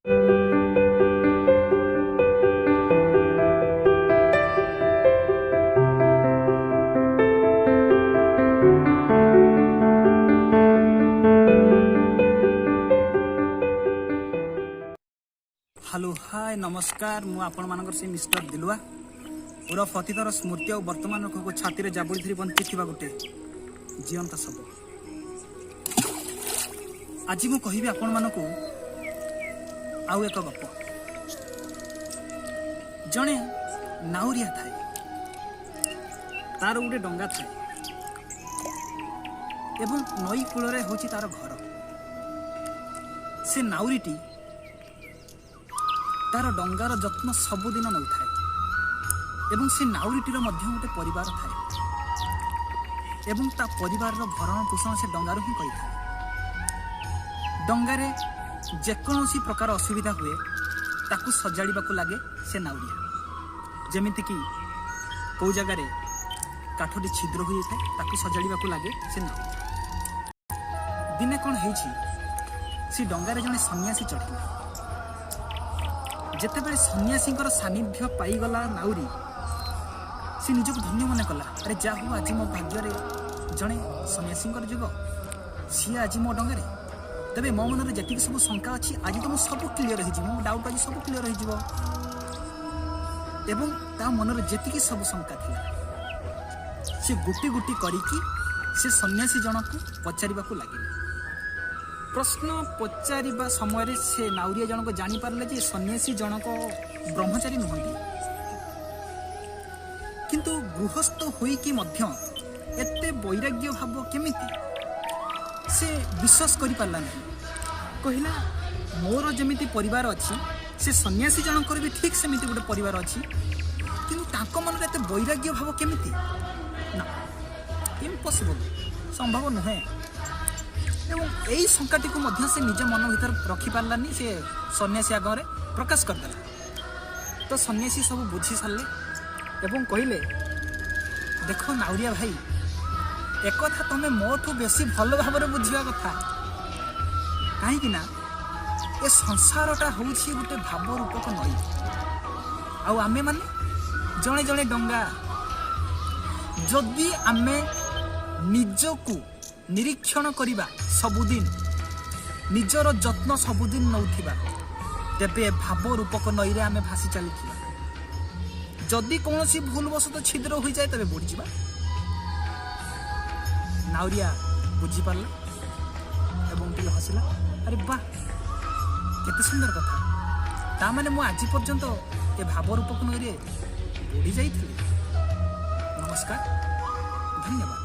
Hello hi नमस्कार मु आपण मानकर से मिस्टर दिलुआ उर्फ अतीतर स्मृति और वर्तमान को छाती जाबुड़ी धरी बंची गोटे जीवंत सब आज मु कहि आपण मानक आउ एक गप जड़े नाउरिया थाए तार गोटे डंगा थाए एवं नई कूल हूँ तार घर से नाउरीटी तार डंगार जत्न सबुदिन नौ थाए एवं से नाउरीटीर गोटे परिवार थाए एवं ता परिवार भरण पोषण से डंगार ही करें डंगारे जेकोसी प्रकार असुविधा हुए ताकू सजाड़ा लगे से नाउरिया जमीक कौ जगार काठटी छिद्र हो जाए ताकू सजाड़ा लगे से नाउरिया दिने कौन हो डंगार जड़े सन्यासी चढ़ा जितेबाला सन्यासी सानिध्य पाईगला नाउरी सी निजक धन्य मन कला अरे जा हो आज मो भाग्य जड़े सन्यासी जुग सी आज मो डंगार तेरे मो मन में जी सब शंका अच्छी आज तो मुझे सब क्लीयर हो डाउट आज सब क्लीयर हो मन में जी सब शंका थी सी गुटी गुटी करके से सन्यासी जनक पचार लगे प्रश्न पचारिबा समय से नाउरिया जनक जानी पारले जे सन्यासी जनक ब्रह्मचारी नुहंती किंतु गृहस्थ होईकी मध्य एते वैराग्य भाव केमिति से विश्वास करि पारला नहीं कहला मोर जमिति परिवार अछि से सन्यासी जनकर भी ठीक सेमिति गोटे परिवार अछि किंतु ताको मन एते वैराग्य भाव केमिति ना इम्पॉसिबल संभव नुहे एवं यही शंकाटी को मध्य से निज मन भीतर रखी पार्लानी से सन्यासी आगे प्रकाश करदेला तो सन्यासी सब बुझी सारे एवं कहले देख नाउरिया भाई एक कथा तुम्हें मोठू बेसी भल भाव बुझा कथा कहीं ये संसारटा हूँ गोटे भाव रूपक नई आमे माने जड़े जड़े डंगा जदि आमे निजकू निरीक्षण करिबा सबुदिन निजर जत्न सबुदिन नौथिबा तेबे भाव रूपक नईरे आमे भासी चलीथिबा जदि कौनसी भूलवशत छिद्र हो जाए तेबे बुड़ी जावा नाउरिया बुझी पारला एवं टिके हसिला अरे वाह केते सुंदर कथा ता माने मु आज पर्यंत ए भाव रूपक नईरे बुड़ी जाइथिली नमस्कार धन्यवाद।